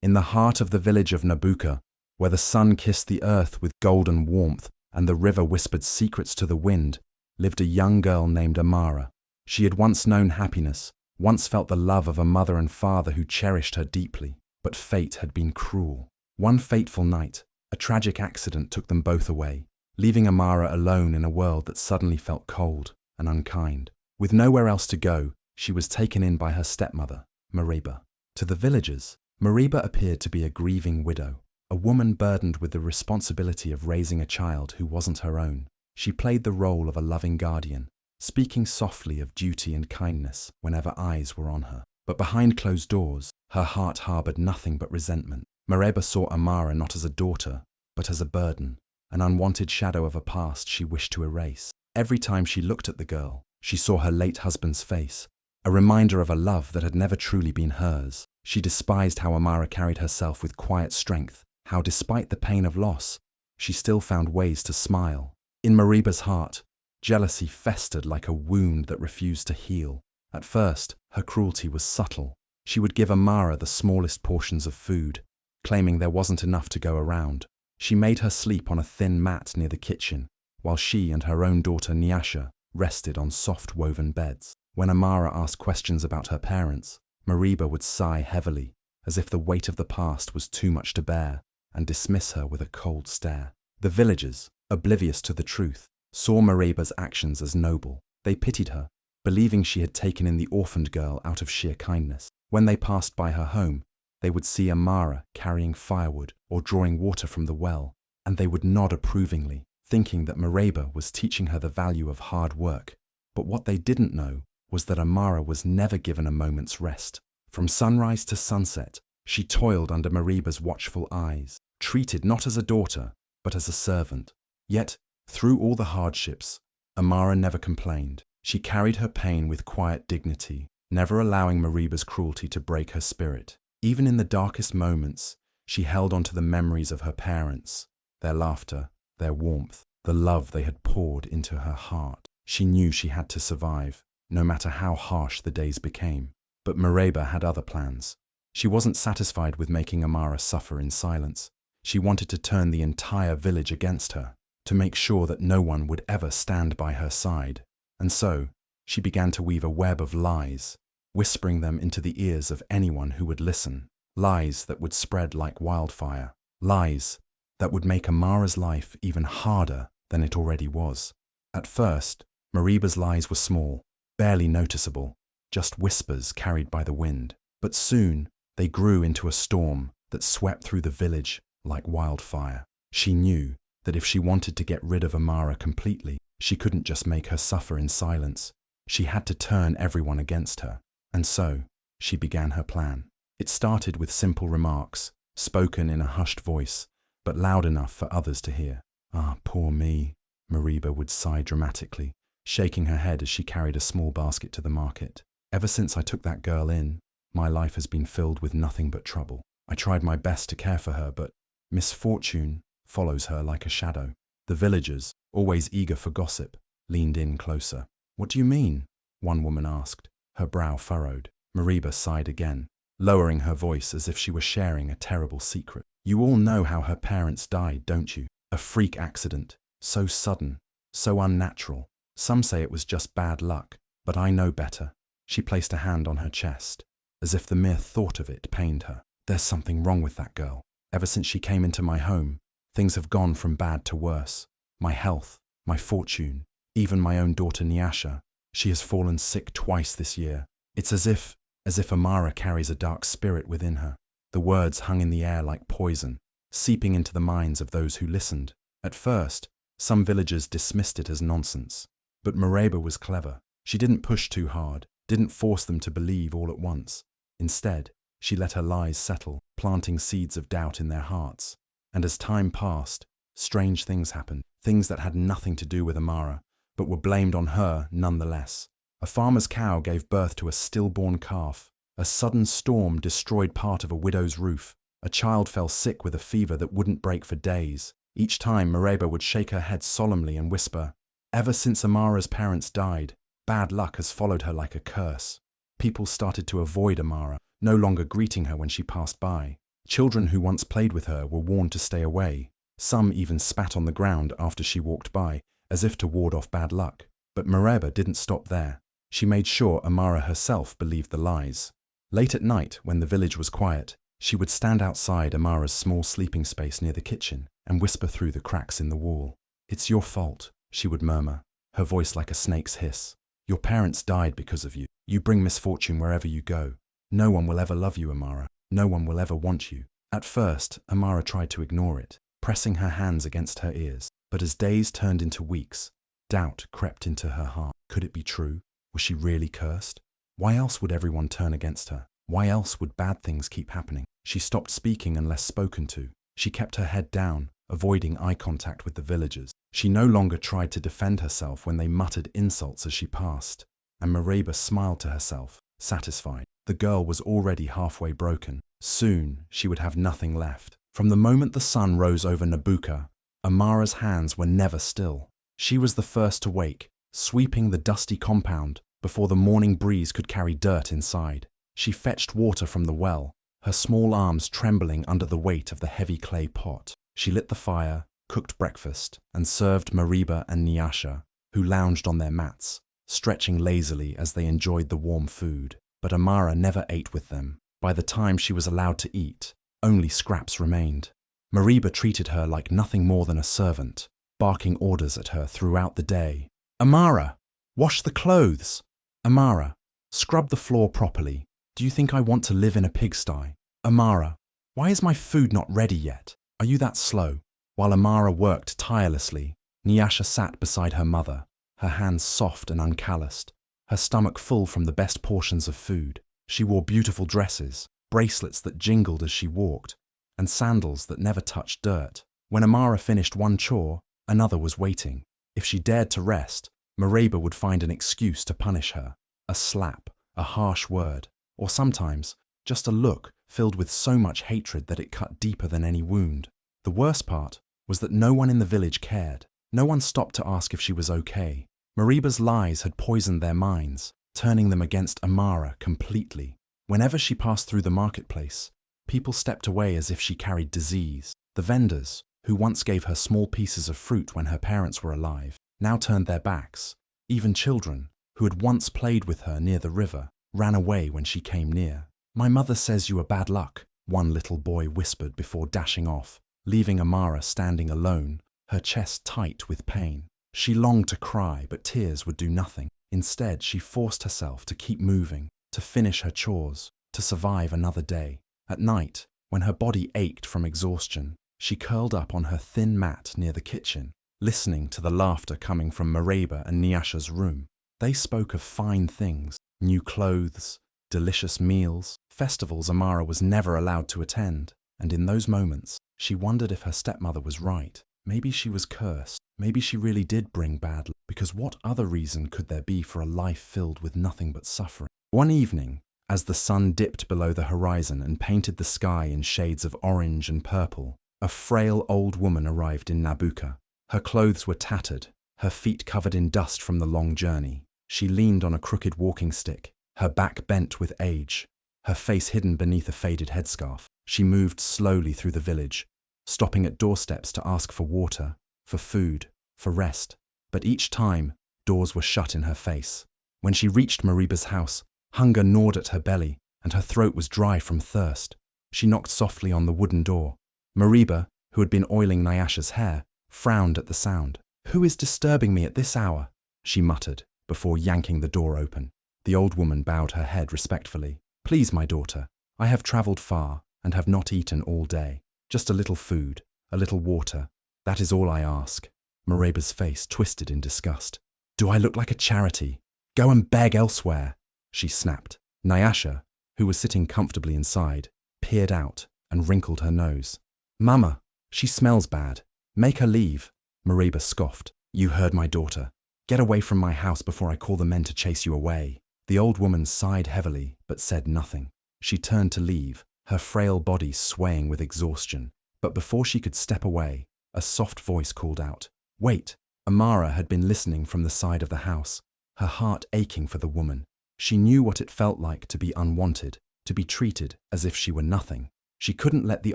In the heart of the village of Nabuka, where the sun kissed the earth with golden warmth and the river whispered secrets to the wind, lived a young girl named Amara. She had once known happiness, once felt the love of a mother and father who cherished her deeply. But fate had been cruel. One fateful night, a tragic accident took them both away, leaving Amara alone in a world that suddenly felt cold and unkind. With nowhere else to go, she was taken in by her stepmother, Mariba. To the villagers, Mariba appeared to be a grieving widow, a woman burdened with the responsibility of raising a child who wasn't her own. She played the role of a loving guardian, speaking softly of duty and kindness whenever eyes were on her. But behind closed doors, her heart harbored nothing but resentment. Mariba saw Amara not as a daughter, but as a burden, an unwanted shadow of a past she wished to erase. Every time she looked at the girl, she saw her late husband's face, a reminder of a love that had never truly been hers. She despised how Amara carried herself with quiet strength, how despite the pain of loss, she still found ways to smile. In Mariba's heart, jealousy festered like a wound that refused to heal. At first, her cruelty was subtle. She would give Amara the smallest portions of food, claiming there wasn't enough to go around. She made her sleep on a thin mat near the kitchen, while she and her own daughter Nyasha rested on soft woven beds. When Amara asked questions about her parents, Mariba would sigh heavily, as if the weight of the past was too much to bear, and dismiss her with a cold stare. The villagers, oblivious to the truth, saw Mariba's actions as noble. They pitied her, believing she had taken in the orphaned girl out of sheer kindness. When they passed by her home, they would see Amara carrying firewood or drawing water from the well, and they would nod approvingly, thinking that Mariba was teaching her the value of hard work. But what they didn't know was that Amara was never given a moment's rest. From sunrise to sunset, she toiled under Mariba's watchful eyes, treated not as a daughter, but as a servant. Yet, through all the hardships, Amara never complained. She carried her pain with quiet dignity, never allowing Mariba's cruelty to break her spirit. Even in the darkest moments, she held on to the memories of her parents, their laughter, their warmth, the love they had poured into her heart. She knew she had to survive, no matter how harsh the days became. But Mariba had other plans. She wasn't satisfied with making Amara suffer in silence. She wanted to turn the entire village against her, to make sure that no one would ever stand by her side. And so, she began to weave a web of lies, whispering them into the ears of anyone who would listen. Lies that would spread like wildfire. Lies that would make Amara's life even harder than it already was. At first, Mariba's lies were small, barely noticeable, just whispers carried by the wind. But soon, they grew into a storm that swept through the village like wildfire. She knew that if she wanted to get rid of Amara completely, she couldn't just make her suffer in silence. She had to turn everyone against her. And so, she began her plan. It started with simple remarks, spoken in a hushed voice, but loud enough for others to hear. "Ah, poor me," Mariba would sigh dramatically, shaking her head as she carried a small basket to the market. "Ever since I took that girl in, my life has been filled with nothing but trouble. I tried my best to care for her, but misfortune follows her like a shadow." The villagers, always eager for gossip, leaned in closer. "What do you mean?" one woman asked, her brow furrowed. Mariba sighed again, lowering her voice as if she were sharing a terrible secret. "You all know how her parents died, don't you? A freak accident, so sudden, so unnatural. Some say it was just bad luck, but I know better." She placed a hand on her chest, as if the mere thought of it pained her. "There's something wrong with that girl. Ever since she came into my home, things have gone from bad to worse. My health, my fortune, even my own daughter Nyasha. She has fallen sick twice this year. It's as if Amara carries a dark spirit within her." The words hung in the air like poison, seeping into the minds of those who listened. At first, some villagers dismissed it as nonsense. But Mariba was clever. She didn't push too hard, didn't force them to believe all at once. Instead, she let her lies settle, planting seeds of doubt in their hearts. And as time passed, strange things happened, things that had nothing to do with Amara, but were blamed on her nonetheless. A farmer's cow gave birth to a stillborn calf. A sudden storm destroyed part of a widow's roof. A child fell sick with a fever that wouldn't break for days. Each time, Mariba would shake her head solemnly and whisper, "Ever since Amara's parents died, bad luck has followed her like a curse." People started to avoid Amara, no longer greeting her when she passed by. Children who once played with her were warned to stay away. Some even spat on the ground after she walked by, as if to ward off bad luck. But Mareba didn't stop there. She made sure Amara herself believed the lies. Late at night, when the village was quiet, she would stand outside Amara's small sleeping space near the kitchen and whisper through the cracks in the wall. "It's your fault," she would murmur, her voice like a snake's hiss. "Your parents died because of you. You bring misfortune wherever you go. No one will ever love you, Amara. No one will ever want you." At first, Amara tried to ignore it, pressing her hands against her ears. But as days turned into weeks, doubt crept into her heart. Could it be true? Was she really cursed? Why else would everyone turn against her? Why else would bad things keep happening? She stopped speaking unless spoken to. She kept her head down, avoiding eye contact with the villagers. She no longer tried to defend herself when they muttered insults as she passed. And Mareba smiled to herself, satisfied. The girl was already halfway broken. Soon, she would have nothing left. From the moment the sun rose over Nabucca, Amara's hands were never still. She was the first to wake, sweeping the dusty compound before the morning breeze could carry dirt inside. She fetched water from the well, her small arms trembling under the weight of the heavy clay pot. She lit the fire, cooked breakfast, and served Mareba and Nyasha, who lounged on their mats, stretching lazily as they enjoyed the warm food. But Amara never ate with them. By the time she was allowed to eat, only scraps remained. Mareba treated her like nothing more than a servant, barking orders at her throughout the day. "Amara, wash the clothes. Amara, scrub the floor properly. Do you think I want to live in a pigsty? Amara, why is my food not ready yet? Are you that slow?" While Amara worked tirelessly, Nyasha sat beside her mother, her hands soft and uncalloused, her stomach full from the best portions of food. She wore beautiful dresses, bracelets that jingled as she walked, and sandals that never touched dirt. When Amara finished one chore, another was waiting. If she dared to rest, Mareba would find an excuse to punish her. A slap, a harsh word, or sometimes just a look filled with so much hatred that it cut deeper than any wound. The worst part was that no one in the village cared. No one stopped to ask if she was okay. Mareba's lies had poisoned their minds, turning them against Amara completely. Whenever she passed through the marketplace, people stepped away as if she carried disease. The vendors, who once gave her small pieces of fruit when her parents were alive, now turned their backs. Even children, who had once played with her near the river, ran away when she came near. "My mother says you are bad luck," one little boy whispered before dashing off, leaving Amara standing alone, her chest tight with pain. She longed to cry, but tears would do nothing. Instead, she forced herself to keep moving, to finish her chores, to survive another day. At night, when her body ached from exhaustion, she curled up on her thin mat near the kitchen, listening to the laughter coming from Mareba and Nyasha's room. They spoke of fine things, new clothes, delicious meals, festivals Amara was never allowed to attend. And in those moments, she wondered if her stepmother was right. Maybe she was cursed. Maybe she really did bring bad luck, because what other reason could there be for a life filled with nothing but suffering? One evening, as the sun dipped below the horizon and painted the sky in shades of orange and purple, a frail old woman arrived in Nabucca. Her clothes were tattered, her feet covered in dust from the long journey. She leaned on a crooked walking stick, her back bent with age, her face hidden beneath a faded headscarf. She moved slowly through the village, stopping at doorsteps to ask for water, for food, for rest. But each time, doors were shut in her face. When she reached Mareba's house, hunger gnawed at her belly, and her throat was dry from thirst. She knocked softly on the wooden door. Mareba, who had been oiling Nyasha's hair, frowned at the sound. "Who is disturbing me at this hour?" she muttered, before yanking the door open. The old woman bowed her head respectfully. "Please, my daughter, I have travelled far and have not eaten all day. Just a little food, a little water. That is all I ask." Mareba's face twisted in disgust. "Do I look like a charity? Go and beg elsewhere," she snapped. Nyasha, who was sitting comfortably inside, peered out and wrinkled her nose. "Mama, she smells bad. Make her leave." Mareba scoffed. "You heard my daughter. Get away from my house before I call the men to chase you away." The old woman sighed heavily, but said nothing. She turned to leave, her frail body swaying with exhaustion. But before she could step away, a soft voice called out, "Wait!" Amara had been listening from the side of the house, her heart aching for the woman. She knew what it felt like to be unwanted, to be treated as if she were nothing. She couldn't let the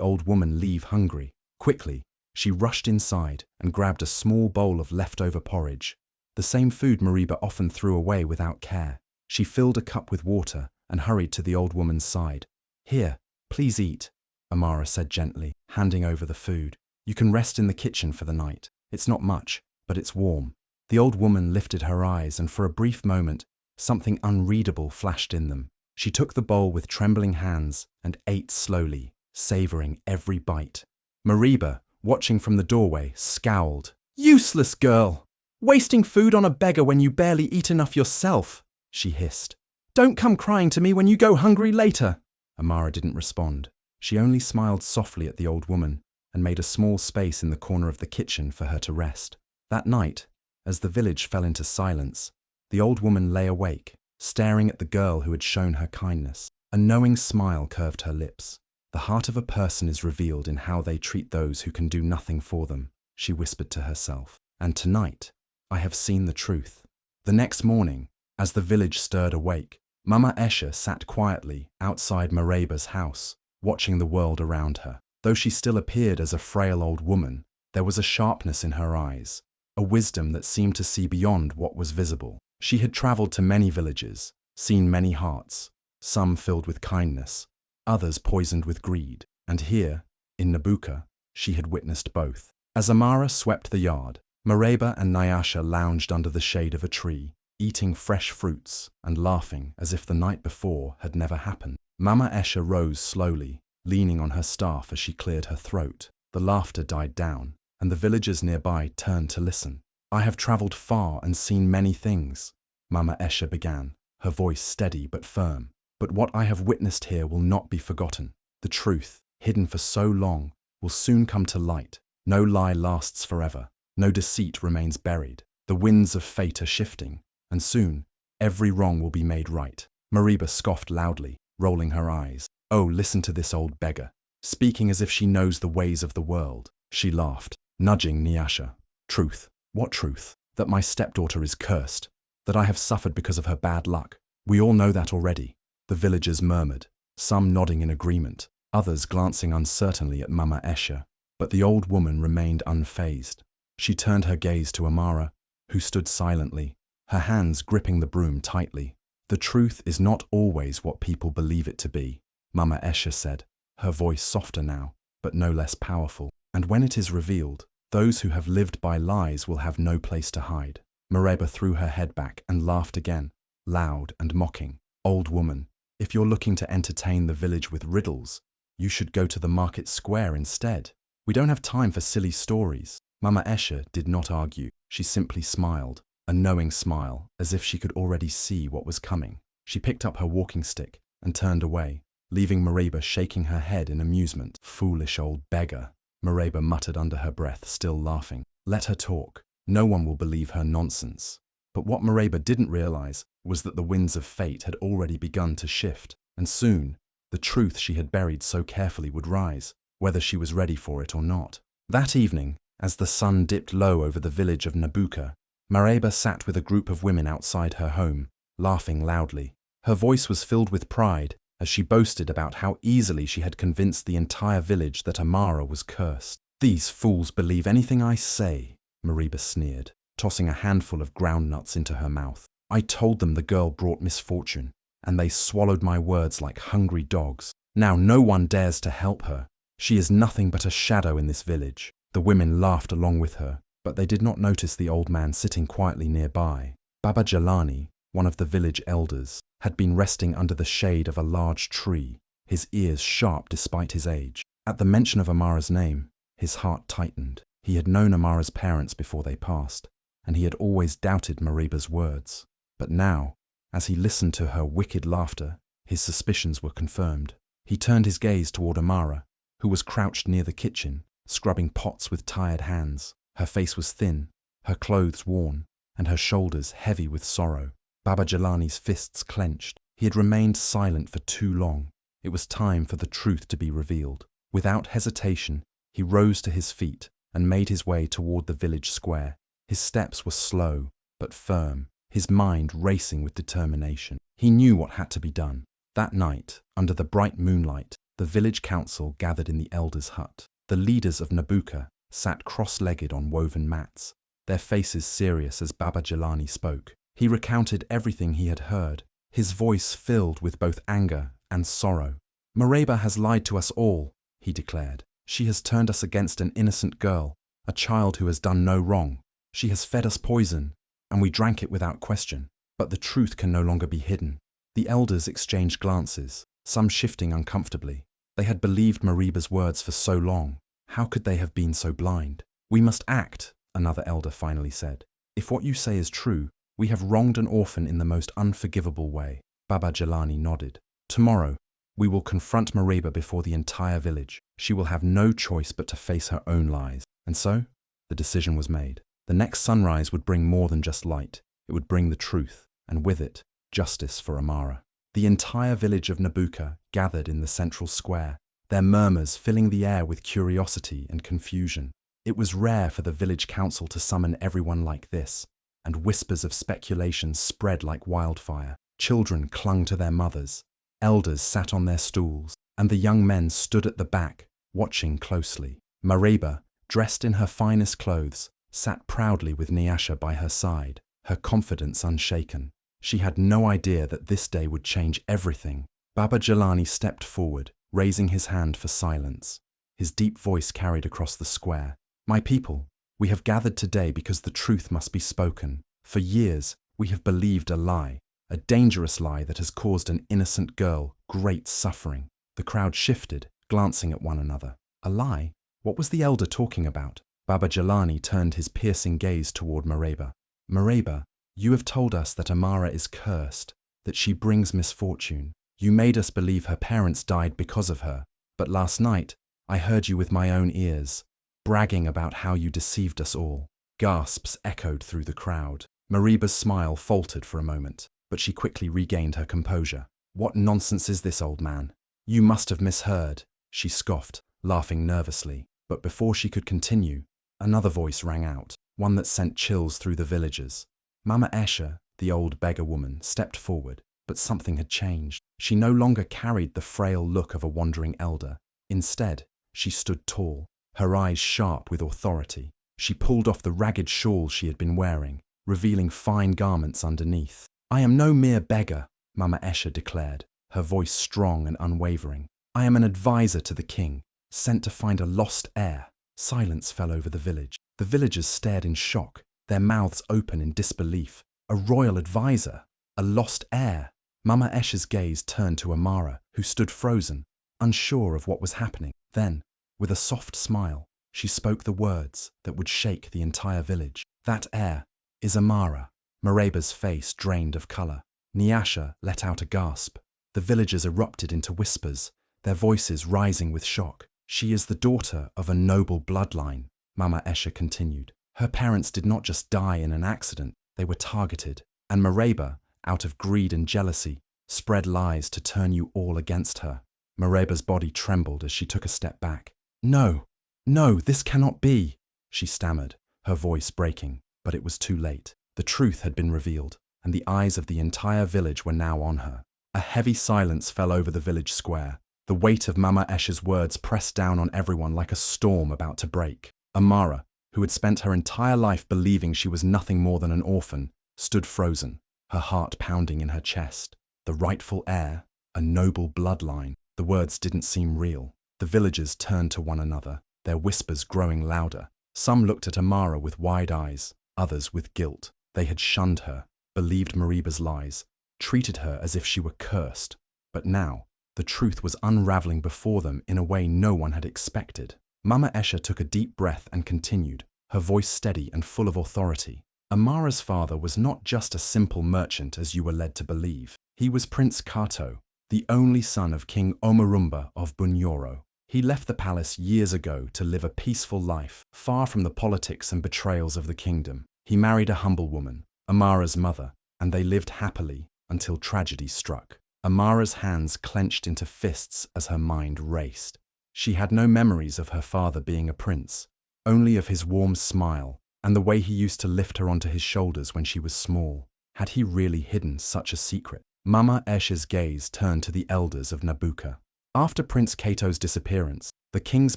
old woman leave hungry. Quickly, she rushed inside and grabbed a small bowl of leftover porridge, the same food Mariba often threw away without care. She filled a cup with water and hurried to the old woman's side. "Here, please eat," Amara said gently, handing over the food. "You can rest in the kitchen for the night. It's not much, but it's warm." The old woman lifted her eyes, and for a brief moment, something unreadable flashed in them. She took the bowl with trembling hands and ate slowly, savoring every bite. Mariba, watching from the doorway, scowled. "Useless girl! Wasting food on a beggar when you barely eat enough yourself," she hissed. "Don't come crying to me when you go hungry later." Amara didn't respond. She only smiled softly at the old woman and made a small space in the corner of the kitchen for her to rest. That night, as the village fell into silence, the old woman lay awake, staring at the girl who had shown her kindness. A knowing smile curved her lips. "The heart of a person is revealed in how they treat those who can do nothing for them," she whispered to herself. "And tonight, I have seen the truth." The next morning, as the village stirred awake, Mama Esha sat quietly outside Mariba's house, watching the world around her. Though she still appeared as a frail old woman, there was a sharpness in her eyes, a wisdom that seemed to see beyond what was visible. She had traveled to many villages, seen many hearts, some filled with kindness, others poisoned with greed, and here, in Nabucco, she had witnessed both. As Amara swept the yard, Mariba and Nyasha lounged under the shade of a tree, eating fresh fruits and laughing as if the night before had never happened. Mama Esha rose slowly, leaning on her staff as she cleared her throat. The laughter died down, and the villagers nearby turned to listen. "I have traveled far and seen many things," Mama Esha began, her voice steady but firm. "But what I have witnessed here will not be forgotten. The truth, hidden for so long, will soon come to light. No lie lasts forever. No deceit remains buried. The winds of fate are shifting, and soon, every wrong will be made right." Mariba scoffed loudly, rolling her eyes. "Oh, listen to this old beggar, speaking as if she knows the ways of the world." She laughed, nudging Nyasha. "Truth? What truth? That my stepdaughter is cursed, that I have suffered because of her bad luck. We all know that already." The villagers murmured, some nodding in agreement, others glancing uncertainly at Mama Esha. But the old woman remained unfazed. She turned her gaze to Amara, who stood silently, her hands gripping the broom tightly. "The truth is not always what people believe it to be," Mama Esha said, her voice softer now, but no less powerful. "And when it is revealed, those who have lived by lies will have no place to hide." Mariba threw her head back and laughed again, loud and mocking. "Old woman, if you're looking to entertain the village with riddles, you should go to the market square instead. We don't have time for silly stories." Mama Esha did not argue. She simply smiled, a knowing smile, as if she could already see what was coming. She picked up her walking stick and turned away, leaving Mariba shaking her head in amusement. "Foolish old beggar," Mariba muttered under her breath, still laughing. "Let her talk. No one will believe her nonsense." But what Mariba didn't realize was that the winds of fate had already begun to shift, and soon, the truth she had buried so carefully would rise, whether she was ready for it or not. That evening, as the sun dipped low over the village of Nabucco, Mariba sat with a group of women outside her home, laughing loudly. Her voice was filled with pride as she boasted about how easily she had convinced the entire village that Amara was cursed. "These fools believe anything I say," Mariba sneered, tossing a handful of groundnuts into her mouth. "I told them the girl brought misfortune, and they swallowed my words like hungry dogs. Now no one dares to help her. She is nothing but a shadow in this village." The women laughed along with her, but they did not notice the old man sitting quietly nearby. Baba Jalani, one of the village elders, had been resting under the shade of a large tree, his ears sharp despite his age. At the mention of Amara's name, his heart tightened. He had known Amara's parents before they passed, and he had always doubted Mariba's words. But now, as he listened to her wicked laughter, his suspicions were confirmed. He turned his gaze toward Amara, who was crouched near the kitchen, scrubbing pots with tired hands. Her face was thin, her clothes worn, and her shoulders heavy with sorrow. Baba Jalani's fists clenched. He had remained silent for too long. It was time for the truth to be revealed. Without hesitation, he rose to his feet and made his way toward the village square. His steps were slow, but firm, his mind racing with determination. He knew what had to be done. That night, under the bright moonlight, The village council gathered in the elders' hut. The leaders of Nabuka sat cross-legged on woven mats, their faces serious as Baba Jelani spoke. He recounted everything he had heard, his voice filled with both anger and sorrow. "Mareba has lied to us all," he declared. "She has turned us against an innocent girl, a child who has done no wrong. She has fed us poison, and we drank it without question. But the truth can no longer be hidden." The elders exchanged glances, some shifting uncomfortably. They had believed Mareba's words for so long. How could they have been so blind? "We must act," another elder finally said. "If what you say is true, we have wronged an orphan in the most unforgivable way." Baba Jelani nodded. "Tomorrow, we will confront Mareba before the entire village. She will have no choice but to face her own lies." And so, the decision was made. The next sunrise would bring more than just light. It would bring the truth, and with it, justice for Amara. The entire village of Nabuka gathered in the central square, their murmurs filling the air with curiosity and confusion. It was rare for the village council to summon everyone like this, and whispers of speculation spread like wildfire. Children clung to their mothers, elders sat on their stools, and the young men stood at the back, watching closely. Mareba, dressed in her finest clothes, sat proudly with Nyasha by her side, her confidence unshaken. She had no idea that this day would change everything. Baba Jelani stepped forward, raising his hand for silence. His deep voice carried across the square. "My people, we have gathered today because the truth must be spoken. For years, we have believed a lie, a dangerous lie that has caused an innocent girl great suffering." The crowd shifted, glancing at one another. A lie? What was the elder talking about? Baba Jelani turned his piercing gaze toward Mareba. "Mareba, you have told us that Amara is cursed, that she brings misfortune. You made us believe her parents died because of her, but last night I heard you with my own ears, bragging about how you deceived us all." Gasps echoed through the crowd. Mareba's smile faltered for a moment, but she quickly regained her composure. "What nonsense is this, old man? You must have misheard," she scoffed, laughing nervously. But before she could continue, another voice rang out, one that sent chills through the villagers. Mama Esha, the old beggar woman, stepped forward, but something had changed. She no longer carried the frail look of a wandering elder. Instead, she stood tall, her eyes sharp with authority. She pulled off the ragged shawl she had been wearing, revealing fine garments underneath. "I am no mere beggar," Mama Esha declared, her voice strong and unwavering. "I am an advisor to the king, sent to find a lost heir." Silence fell over the village. The villagers stared in shock, their mouths open in disbelief. A royal advisor? A lost heir? Mama Esha's gaze turned to Amara, who stood frozen, unsure of what was happening. Then, with a soft smile, she spoke the words that would shake the entire village. "That heir is Amara." Mareba's face drained of colour. Nyasha let out a gasp. The villagers erupted into whispers, their voices rising with shock. "She is the daughter of a noble bloodline," Mama Esha continued. "Her parents did not just die in an accident, they were targeted. And Mareba, out of greed and jealousy, spread lies to turn you all against her." Mareba's body trembled as she took a step back. No, this cannot be," she stammered, her voice breaking. But it was too late. The truth had been revealed, and the eyes of the entire village were now on her. A heavy silence fell over the village square. The weight of Mama Esha's words pressed down on everyone like a storm about to break. Amara, who had spent her entire life believing she was nothing more than an orphan, stood frozen, her heart pounding in her chest. The rightful heir, a noble bloodline. The words didn't seem real. The villagers turned to one another, their whispers growing louder. Some looked at Amara with wide eyes, others with guilt. They had shunned her, believed Mareba's lies, treated her as if she were cursed. But now, the truth was unraveling before them in a way no one had expected. Mama Esha took a deep breath and continued, her voice steady and full of authority. "Amara's father was not just a simple merchant as you were led to believe. He was Prince Kato, the only son of King Omarumba of Bunyoro. He left the palace years ago to live a peaceful life, far from the politics and betrayals of the kingdom. He married a humble woman, Amara's mother, and they lived happily until tragedy struck." Amara's hands clenched into fists as her mind raced. She had no memories of her father being a prince, only of his warm smile and the way he used to lift her onto his shoulders when she was small. Had he really hidden such a secret? Mama Esha's gaze turned to the elders of Nabuka. After Prince Cato's disappearance, the king's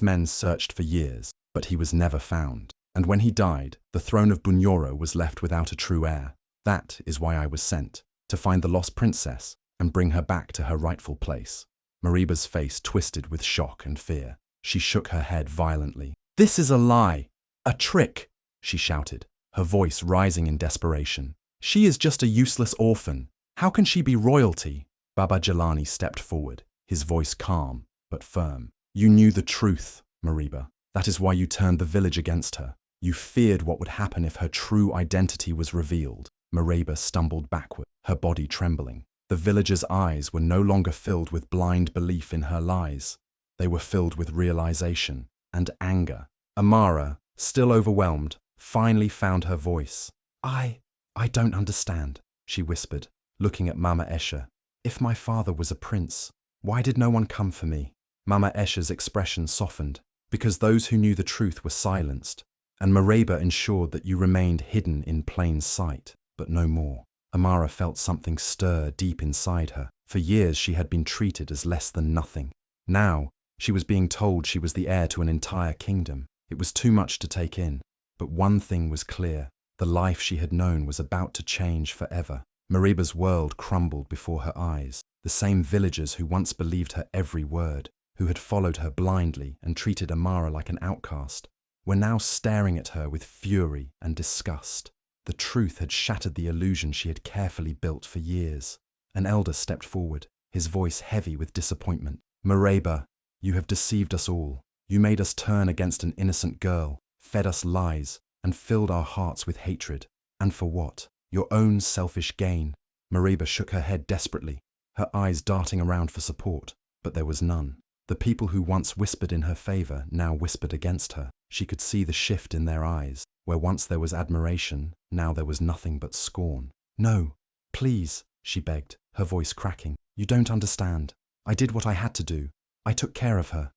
men searched for years, but he was never found. And when he died, the throne of Bunyoro was left without a true heir. That is why I was sent, to find the lost princess and bring her back to her rightful place. Mariba's face twisted with shock and fear. She shook her head violently. "This is a lie! A trick!" she shouted, her voice rising in desperation. "She is just a useless orphan. How can she be royalty?" Baba Jelani stepped forward, his voice calm but firm. "You knew the truth, Mariba. That is why you turned the village against her. You feared what would happen if her true identity was revealed." Mariba stumbled backward, her body trembling. The villagers' eyes were no longer filled with blind belief in her lies. They were filled with realization and anger. Amara, still overwhelmed, finally found her voice. I don't understand," she whispered, looking at Mama Esha. "If my father was a prince, why did no one come for me?" Mama Esha's expression softened, because those who knew the truth were silenced, and Mariba ensured that you remained hidden in plain sight, but no more. Amara felt something stir deep inside her. For years she had been treated as less than nothing. Now, she was being told she was the heir to an entire kingdom. It was too much to take in. But one thing was clear. The life she had known was about to change forever. Mariba's world crumbled before her eyes. The same villagers who once believed her every word, who had followed her blindly and treated Amara like an outcast, were now staring at her with fury and disgust. The truth had shattered the illusion she had carefully built for years. An elder stepped forward, his voice heavy with disappointment. "Mariba, you have deceived us all. You made us turn against an innocent girl, fed us lies, and filled our hearts with hatred. And for what? Your own selfish gain." Mariba shook her head desperately, her eyes darting around for support, but there was none. The people who once whispered in her favor now whispered against her. She could see the shift in their eyes. Where once there was admiration, now there was nothing but scorn. "No, please," she begged, her voice cracking. "You don't understand. I did what I had to do. I took care of her.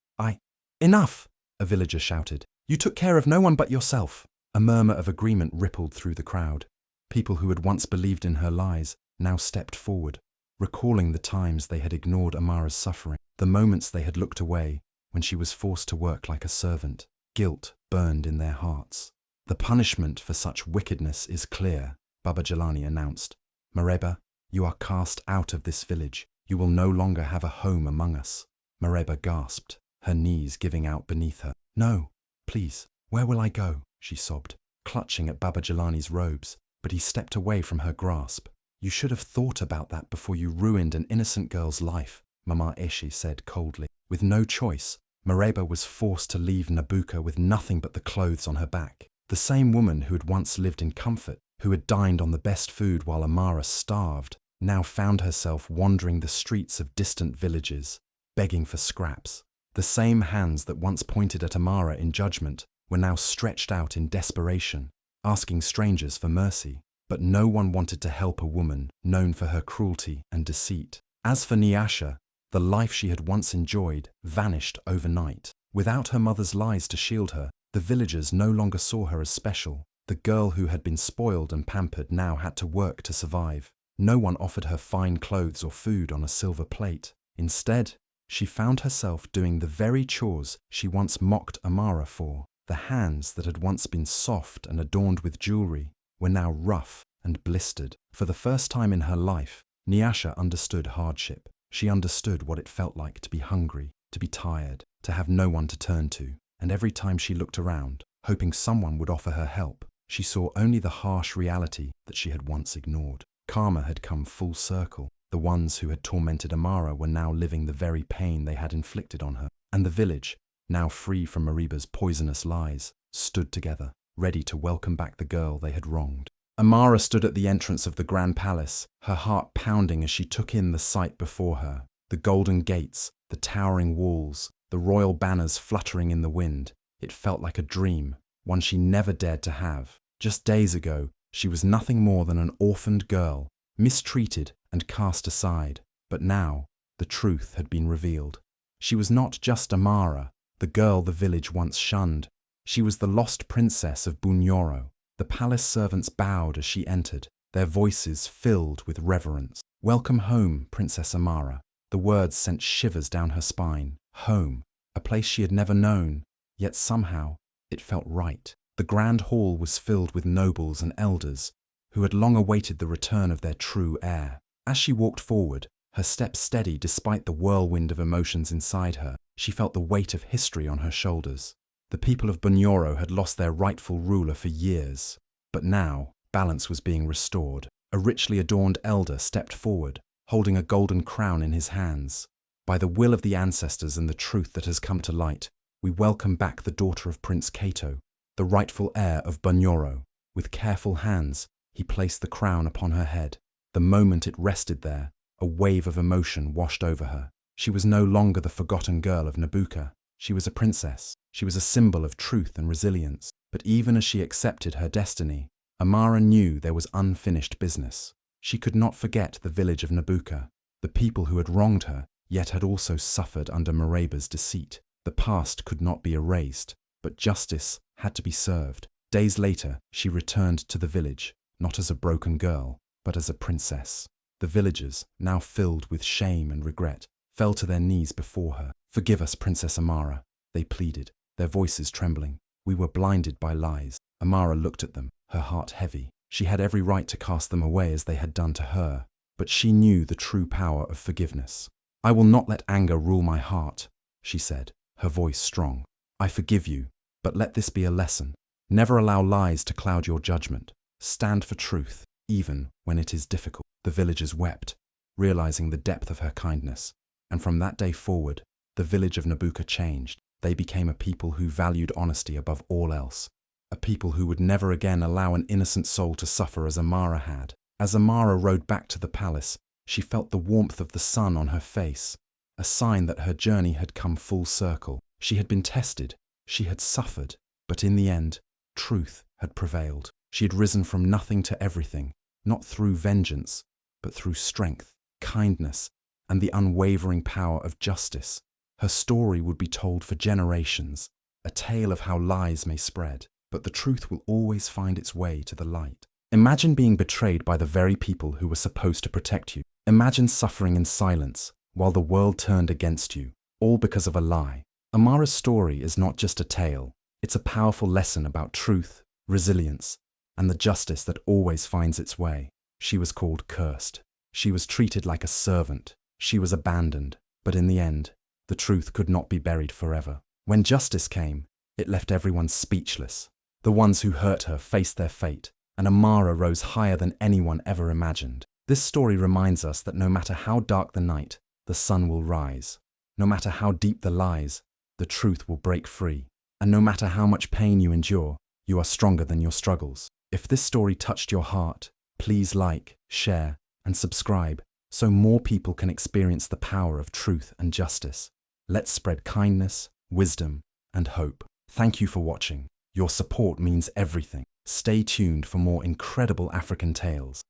Enough!" a villager shouted. "You took care of no one but yourself." A murmur of agreement rippled through the crowd. People who had once believed in her lies now stepped forward, recalling the times they had ignored Amara's suffering, the moments they had looked away when she was forced to work like a servant. Guilt burned in their hearts. "The punishment for such wickedness is clear," Baba Jelani announced. "Mariba, you are cast out of this village. You will no longer have a home among us." Mariba gasped, her knees giving out beneath her. "No, please, where will I go?" she sobbed, clutching at Baba Jelani's robes, but he stepped away from her grasp. "You should have thought about that before you ruined an innocent girl's life," Mama Eshi said coldly. With no choice, Mariba was forced to leave Nabuka with nothing but the clothes on her back. The same woman who had once lived in comfort, who had dined on the best food while Amara starved, now found herself wandering the streets of distant villages, begging for scraps. The same hands that once pointed at Amara in judgment were now stretched out in desperation, asking strangers for mercy. But no one wanted to help a woman known for her cruelty and deceit. As for Nyasha, the life she had once enjoyed vanished overnight. Without her mother's lies to shield her, the villagers no longer saw her as special. The girl who had been spoiled and pampered now had to work to survive. No one offered her fine clothes or food on a silver plate. Instead, she found herself doing the very chores she once mocked Amara for. The hands that had once been soft and adorned with jewelry were now rough and blistered. For the first time in her life, Nyasha understood hardship. She understood what it felt like to be hungry, to be tired, to have no one to turn to. And every time she looked around, hoping someone would offer her help, she saw only the harsh reality that she had once ignored. Karma had come full circle. The ones who had tormented Amara were now living the very pain they had inflicted on her. And the village, now free from Mariba's poisonous lies, stood together, ready to welcome back the girl they had wronged. Amara stood at the entrance of the grand palace, her heart pounding as she took in the sight before her. The golden gates, the towering walls, the royal banners fluttering in the wind. It felt like a dream, one she never dared to have. Just days ago, she was nothing more than an orphaned girl, mistreated and cast aside. But now, the truth had been revealed. She was not just Amara, the girl the village once shunned. She was the lost princess of Bunyoro. The palace servants bowed as she entered, their voices filled with reverence. "Welcome home, Princess Amara. The words sent shivers down her spine. Home, a place she had never known, yet somehow it felt right. The grand hall was filled with nobles and elders who had long awaited the return of their true heir. As she walked forward, her steps steady despite the whirlwind of emotions inside her, she felt the weight of history on her shoulders. The people of Bunyoro had lost their rightful ruler for years, but now balance was being restored. A richly adorned elder stepped forward, holding a golden crown in his hands. By the will of the ancestors and the truth that has come to light, we welcome back the daughter of Prince Cato, the rightful heir of Bunyoro. With careful hands, he placed the crown upon her head. The moment it rested there, a wave of emotion washed over her. She was no longer the forgotten girl of Nabucco. She was a princess. She was a symbol of truth and resilience. But even as she accepted her destiny, Amara knew there was unfinished business. She could not forget the village of Nabucco, the people who had wronged her, yet had also suffered under Mareba's deceit. The past could not be erased, but justice had to be served. Days later, she returned to the village, not as a broken girl, but as a princess. The villagers, now filled with shame and regret, fell to their knees before her. "Forgive us, Princess Amara," they pleaded, their voices trembling. "We were blinded by lies." Amara looked at them, her heart heavy. She had every right to cast them away as they had done to her, but she knew the true power of forgiveness. "I will not let anger rule my heart," she said, her voice strong. "I forgive you, but let this be a lesson. Never allow lies to cloud your judgment. Stand for truth, even when it is difficult." The villagers wept, realizing the depth of her kindness, and from that day forward, the village of Nabucco changed. They became a people who valued honesty above all else, a people who would never again allow an innocent soul to suffer as Amara had. As Amara rode back to the palace, she felt the warmth of the sun on her face, a sign that her journey had come full circle. She had been tested, she had suffered, but in the end, truth had prevailed. She had risen from nothing to everything, not through vengeance, but through strength, kindness, and the unwavering power of justice. Her story would be told for generations, a tale of how lies may spread, but the truth will always find its way to the light. Imagine being betrayed by the very people who were supposed to protect you. Imagine suffering in silence while the world turned against you, all because of a lie. Amara's story is not just a tale, it's a powerful lesson about truth, resilience, and the justice that always finds its way. She was called cursed. She was treated like a servant. She was abandoned. But in the end, the truth could not be buried forever. When justice came, it left everyone speechless. The ones who hurt her faced their fate, and Amara rose higher than anyone ever imagined. This story reminds us that no matter how dark the night, the sun will rise. No matter how deep the lies, the truth will break free. And no matter how much pain you endure, you are stronger than your struggles. If this story touched your heart, please like, share, and subscribe so more people can experience the power of truth and justice. Let's spread kindness, wisdom, and hope. Thank you for watching. Your support means everything. Stay tuned for more incredible African tales.